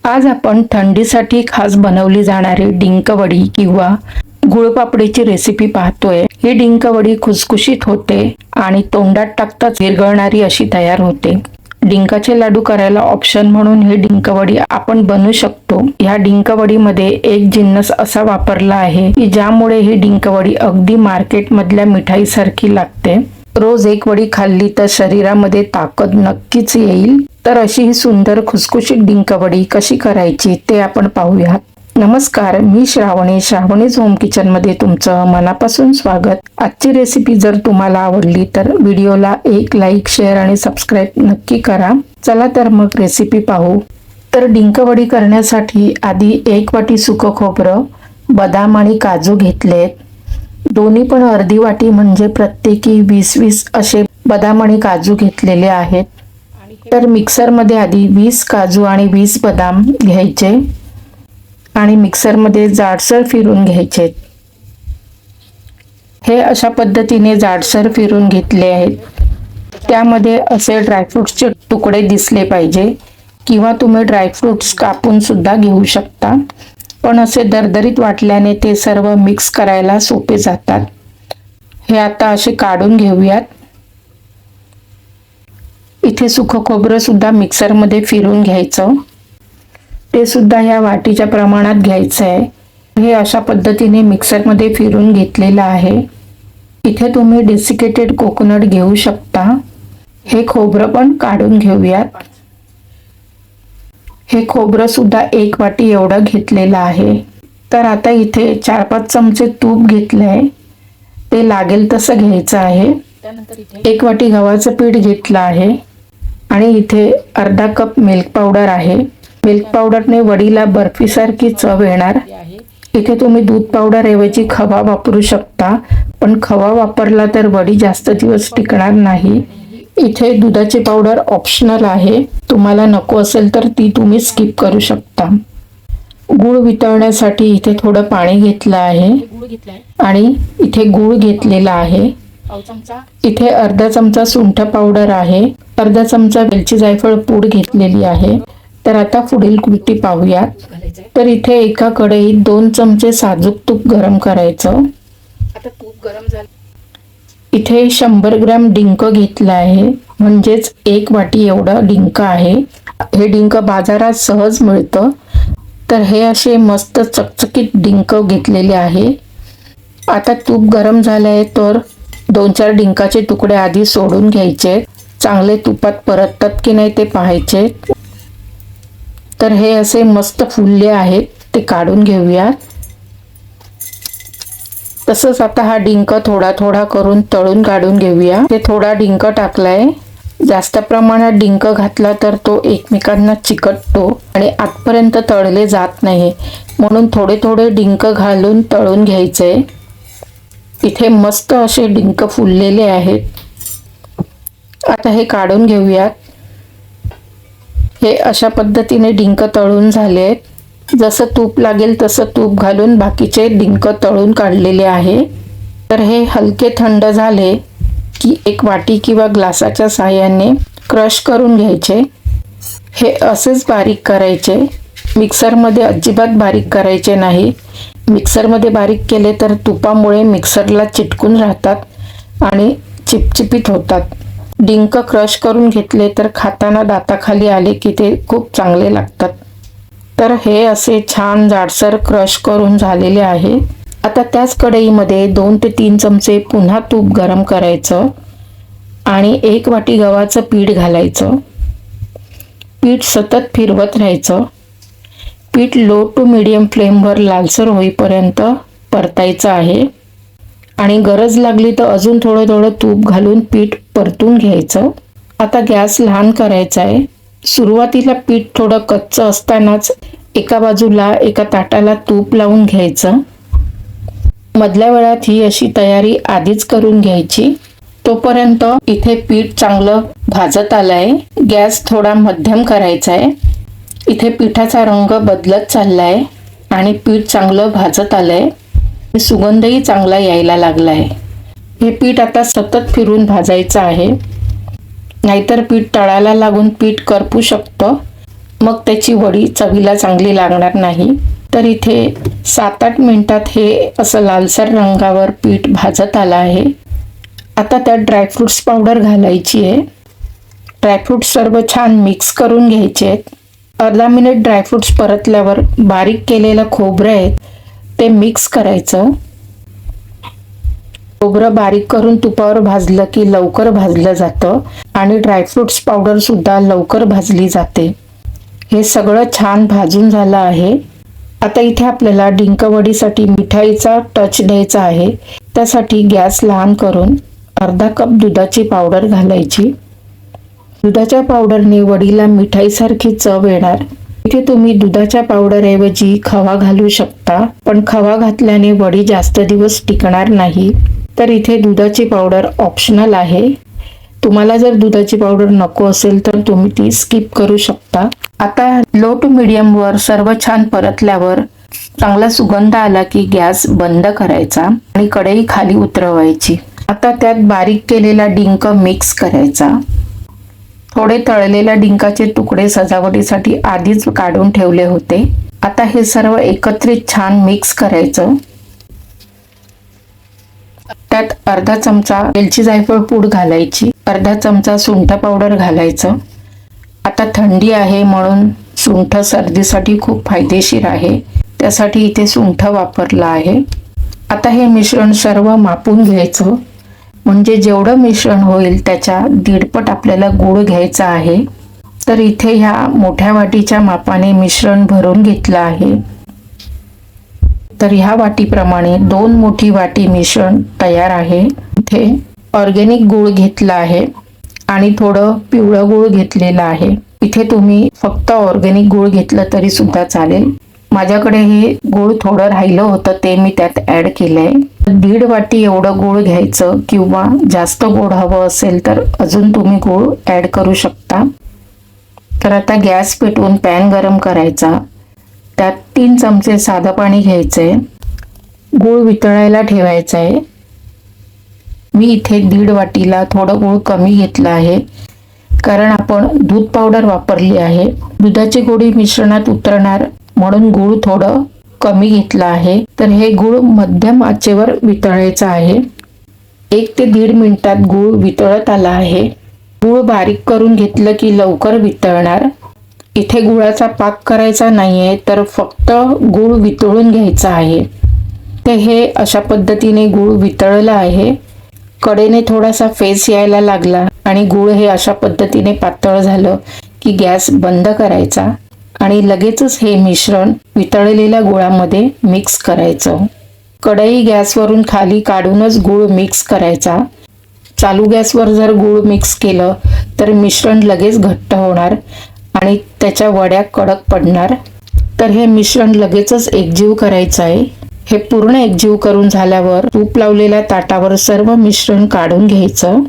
आज आपण थंडीसाठी खास बनवली जाणारी डिंकवडी किंवा गुळपापडीची रेसिपी पाहतोय। ही डिंकवडी खुसखुशीत होते आणि तोंडात टाकताच विरघळणारी अशी तयार होते। डिंकाचे लाडू करायला ऑप्शन म्हणून ही डिंकवडी आपण बनवू शकतो। या डिंकवडीमध्ये एक जिन्नस असा वापरला आहे की ज्यामुळे ही डिंकवडी अगदी मार्केट मधल्या मिठाई सारखी लागते। रोज एक वडी खाल्ली तर शरीरामध्ये ताकद नक्कीच येईल। तर अशी ही सुंदर खुसखुशीत डिंकवडी कशी करायची ते आपण पाहूयात। नमस्कार, मी श्रावणीज होम किचन मध्ये तुमचं मनापासून स्वागत। आजची रेसिपी जर तुम्हाला आवडली तर व्हिडिओला एक लाईक, शेअर आणि सबस्क्राईब नक्की करा। चला तर मग रेसिपी पाहू। तर डिंकवडी करण्यासाठी आधी एक वाटी सुकं खोबरं, बदाम आणि काजू घेतलेत। दोन्ही पण अर्धी वाटी म्हणजे प्रत्येकी 20-20 असे बदाम आणि काजू घेतलेले आहेत। तर मिक्सर मध्ये आधी 20 काजू आणि 20 बदाम घ्यायचे आणि मिक्सर मध्ये जाडसर फिरून घ्यायचे। हे अशा पद्धतीने जाडसर फिरून घेतले आहेत। त्यामध्ये असे ड्रायफ्रुट्सचे तुकडे दिसले पाहिजे किंवा तुम्ही ड्रायफ्रुट्स कापून सुद्धा घेऊ शकता, पण असे दरदरीत वाटल्याने ते सर्व मिक्स करायला सोपे जातात। हे आता असे काढून घेऊयात। इथे सुकं खोबरं सुद्धा मिक्सर मध्ये फिरून घ्यायचं, ते सुद्धा या वाटीच्या प्रमाणात घ्यायचं आहे। हे अशा पद्धतीने मिक्सर मध्ये फिरून घेतलेलं आहे। इथे तुम्ही डेसिकेटेड कोकोनट घेऊ शकता। हे खोबरं पण काढून घेऊयात। हे खोबरं सुद्धा एक वाटी एवढं घेतलेलं आहे। तर आता इथे 4-5 चमचे तूप घेतलंय, ते लागेल तसं घ्यायचं आहे। एक वाटी गव्हाचं पीठ घेतलं आहे आणि इथे अर्धा कप मिल्क पावडर आहे। मिल्क पावडरने वडीला बर्फीसारखी चव येणार। इथे तुम्ही दूध पावडर ऐवजी खवा वापरू शकता, पण खवा वापरला तर वडी जास्त दिवस टिकणार नाही। इथे दुधाची पावडर ऑप्शनल आहे, तुम्हाला नको असेल तर ती तुम्ही स्किप करू शकता। गूळ वितळण्यासाठी इथे थोडं पाणी घेतलं आहे आणि इथे गूळ घेतलेला आहे। इथे अर्धा चमचा सुंठ पावडर आहे, अर्धा चमचा वेलची जायफळ पूड घेतलेली आहे। तर आता पुढील कृती पाहूयात। तर इथे एका कढईत 2 चमचे साजूक तूप गरम करायचं। आता तूप गरम झालं, इथे 100 ग्रॅम डिंक घेतला आहे, म्हणजेच एक वाटी एवढं डिंक आहे। हे डिंक बाजारात सहज मिळतं। तर हे असे मस्त चकचकीत डिंक घेतलेले आहे। आता तूप गरम झालंय तर 2-4 डिंकाचे तुकडे आधी सोडून घ्यायचे, चांगले तुपात परततात की नाही ते पाहायचे। तर हे असे मस्त फुलले आहेत, ते काढून घेऊयात। तसंच आता हा डिंक थोडा थोडा करून तळून काढून घेऊया। ते थोडा डिंक टाकलाय, जास्त प्रमाणात डिंक घातला तर तो एकमेकांना चिकटतो आणि आतपर्यंत तळले जात नाही, म्हणून थोडे थोडे डिंक घालून तळून घ्यायचे। इथे मस्त असे डिंक फुललेले आहेत। आता हे काढून घेऊयात। हे अशा पद्धतीने डिंक तळून झालेत। जसं तूप लागेल तसं तूप घालून बाकीचे डिंक तळून काढलेले आहे। तर हे हलके थंड झाले की एक वाटी किंवा ग्लासाच्या साहाय्याने क्रश करून घ्यायचे। हे असेच बारीक करायचे, मिक्सरमध्ये अजिबात बारीक करायचे नाही। मिक्सरमध्ये बारीक केले तर तुपामुळे मिक्सरला चिटकून राहतात आणि चिपचिपीत होतात। डिंक क्रश करून घेतले तर खाताना दाताखाली आले की ते खूप चांगले लागतात। तर हे असे छान जाडसर क्रश करून झालेले आहे। आता त्याच कढईमध्ये 2 ते 3 चमचे पुन्हा तूप गरम करायचं आणि 1 वाटी गव्हाचं पीठ घालायचं। पीठ सतत फिरवत राहायचं। पीठ लो टू मीडियम फ्लेमवर लालसर होईपर्यंत परतायचं आहे आणि गरज लागली तर अजून थोडं थोडं तूप घालून पीठ परतून घ्यायचं। आता गॅस लहान करायचा आहे। सुरुवातीला पीठ थोडं कच्चं असतानाच एका बाजूला एका ताटाला तूप लावून घ्यायचं। मधल्या वेळात ही अशी तयारी आधीच करून घ्यायची। तोपर्यंत इथे पीठ चांगलं भाजत आलंय। गॅस थोडा मध्यम करायचा आहे। इथे पिठाचा रंग बदलत चाललाय आणि पीठ चांगलं भाजत आलंय, सुगंधही चांगला यायला लागलाय। हे पीठ आता सतत फिरून भाजायचं आहे, नाहीतर पीठ तळाला लागून पीठ करपू शकतं। मग त्याची वडी चवीला चांगली लागणार नाही. तर इथे 7-8 मिनिटात हे असं लालसर रंगावर पीठ भाजत आलं आहे. आता त्यात ड्रायफ्रुट्स पावडर घालायची आहे. ड्रायफ्रुट्स सर्व छान मिक्स करून घ्यायचे आहेत. अर्धा मिनिट ड्रायफ्रुट्स परतल्यावर बारीक केलेलं खोबरं आहे ते मिक्स करायचं. खोबरं बारीक करून तुपावर भाजलं की लवकर भाजलं जातं आणि ड्रायफ्रुट्स पावडर सुद्धा लवकर भाजली जाते. हे सगळं छान भाजून झालं आहे. आता इथे आपल्याला डिंकवडीसाठी मिठाईचा टच द्यायचा आहे. त्यासाठी गॅस लहान करून अर्धा कप दुधाची पावडर घालायची. दुधाच्या पावडरने वडीला मिठाईसारखी चव येणार. इथे तुम्ही दुधाच्या पावडरऐवजी खवा घालू शकता, पण खवा घातल्याने वडी जास्त दिवस टिकणार नाही. तर इथे दुधाची पावडर ऑप्शनल आहे. तुम्हाला जर दुधाची पावडर नको असेल तर तुम्ही ती स्किप करू शकता. आता लो टू मीडियम वर सर्व छान परतल्यावर चांगला सुगंध आला की गॅस बंद करायचा आणि कढई खाली उतरवायची. आता त्यात बारीक केलेला डिंक मिक्स करायचा. थोडे तळलेल्या डिंकाचे तुकडे सजावटीसाठी आधीच काढून ठेवले होते. आता हे सर्व एकत्रित छान मिक्स करायचं. त्यात अर्धा चमचा वेलची जायफळ पूड घालायची, अर्धा चमचा सुंठ पावडर घालायचं. आता थंडी आहे म्हणून सुंठ सर्दीसाठी खूप फायदेशीर आहे, त्यासाठी इथे सुंठ वापरला आहे. आता हे मिश्रण सर्व मापून घ्यायचं, म्हणजे जेवढं मिश्रण होईल त्याच्या दीडपट आपल्याला गूळ घ्यायचा आहे. तर इथे ह्या मोठ्या वाटीच्या मापाने मिश्रण भरून घेतलं आहे. तर ह्या वाटीप्रमाणे 2 मोठी वाटी मिश्रण तयार आहे. इथे ऑर्गॅनिक गूळ घेतला आहे आणि थोडं पिवळं गूळ घेतलेलं आहे. इथे तुम्ही फक्त ऑर्गॅनिक गूळ घेतलं तरी सुद्धा चालेल. माझ्याकडे हे गूळ थोडं राहिलं होतं ते मी त्यात ऍड केलंय. 1.5 वाटी एवढं गूळ घ्यायचं, किंवा जास्त गोड हवं असेल तर अजून तुम्ही गूळ ऍड करू शकता. तर आता गॅस पेटवून पॅन गरम करायचा. त्यात 3 चमचे साधं पाणी घ्यायचंय. गूळ वितळायला ठेवायचा आहे. मी इथे 1.5 वाटीला थोडं गूळ कमी घेतलं आहे, कारण आपण दूध पावडर वापरली आहे. दुधाची गोडी मिश्रणात उतरणार म्हणून गूळ थोडं कमी घेतलं आहे. तर हे गूळ मध्यम आचेवर वितळायचं आहे. 1 ते 1.5 मिनिटात गूळ वितळत आला आहे. गूळ बारीक करून घेतलं की लवकर वितळणार. इथे गुळाचा पाक करायचा नाहीये, तर फक्त गूळ वितळून घ्यायचा आहे. ते हे अशा पद्धतीने गूळ वितळलं आहे. कडेने थोडासा फेस यायला लागला आणि गूळ हे अशा पद्धतीने पातळ झालं की गॅस बंद करायचा आणि लगेचच हे मिश्रण वितळलेल्या गुळामध्ये मिक्स करायचं. कढई गॅसवरून खाली काढूनच गूळ मिक्स करायचा. चालू गॅसवर जर गूळ मिक्स केलं तर मिश्रण लगेच घट्ट होणार आणि त्याच्या वड्या कडक पडणार. तर हे मिश्रण लगेचच एकजीव करायचं आहे. हे पूर्ण एकजीव करून झाल्यावर तूप लावलेल्या ताटावर सर्व मिश्रण काढून घ्यायचं.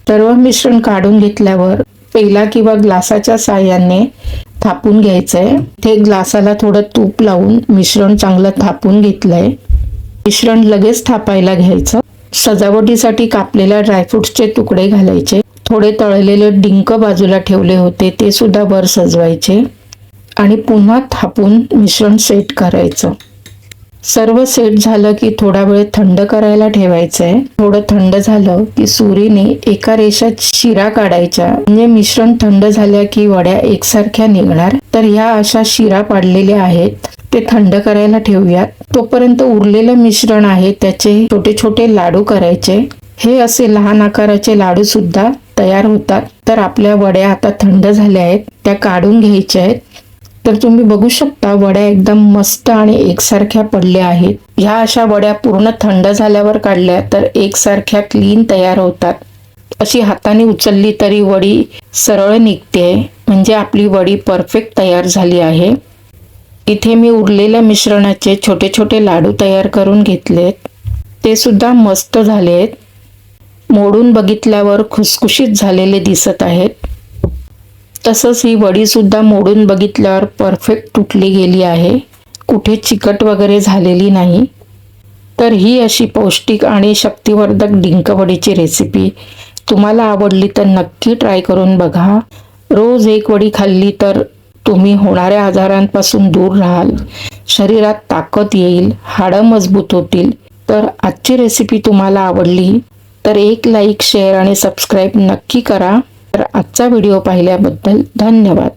सर्व मिश्रण काढून घेतल्यावर पेला किंवा ग्लासाच्या साहाय्याने थापून घ्यायचंय. इथे ग्लासाला थोडं तूप लावून मिश्रण चांगलं थापून घेतलंय. मिश्रण लगेच थापायला घ्यायचं. सजावटीसाठी कापलेल्या ड्रायफ्रुट्सचे तुकडे घालायचे. थोडे तळलेले डिंक बाजूला ठेवले होते ते सुद्धा वर सजवायचे आणि पुन्हा थापून मिश्रण सेट करायचं. सर्व सेट झालं की थोडा वेळ थंड करायला ठेवायचंय. थोडं थंड झालं की सुरीने एका रेषात शिरा काढायच्या, म्हणजे मिश्रण थंड झाल्या की वड्या एकसारख्या निघणार. तर ह्या अशा शिरा पाडलेल्या आहेत, ते थंड करायला ठेवूयात. तोपर्यंत उरलेलं मिश्रण आहे त्याचे छोटे छोटे लाडू करायचे. हे असे लहान आकाराचे लाडू सुद्धा तयार होतात. तर आपल्या वड्या आता थंड झाल्या आहेत, त्या काढून घ्यायच्या आहेत. तर तुम्ही बघू शकता वड्या एकदम मस्त आणि एकसारख्या पडल्या आहेत. ह्या अशा वड्या पूर्ण थंड झाल्यावर काढल्या तर एकसारख्या क्लीन तयार होतात. अशी हाताने उचलली तरी वडी सरळ निघते, म्हणजे आपली वडी परफेक्ट तयार झाली आहे. इथे मी उरलेल्या मिश्रणाचे छोटे छोटे लाडू तयार करून घेतलेत. ते सुद्धा मस्त झालेत. मोडून बघितल्यावर खुसखुशीत झालेले दिसत आहेत. तसंच ही वडी सुद्धा मोडून बघितल्यावर परफेक्ट तुटली गेली आहे, कुठे चिकट वगैरे झालेली नाही. तर ही अशी पौष्टिक आणि शक्तिवर्धक डिंकवडीची रेसिपी तुम्हाला आवडली तर नक्की ट्राय करून बघा. रोज एक वडी खाल्ली तर तुम्ही होणाऱ्या आजारांपासून दूर राहाल, शरीरात ताकद येईल, हाडं मजबूत होतील. तर आजची रेसिपी तुम्हाला आवडली तर एक लाईक, शेअर आणि सबस्क्राईब नक्की करा. तर आजचा व्हिडिओ पाहिल्याबद्दल धन्यवाद.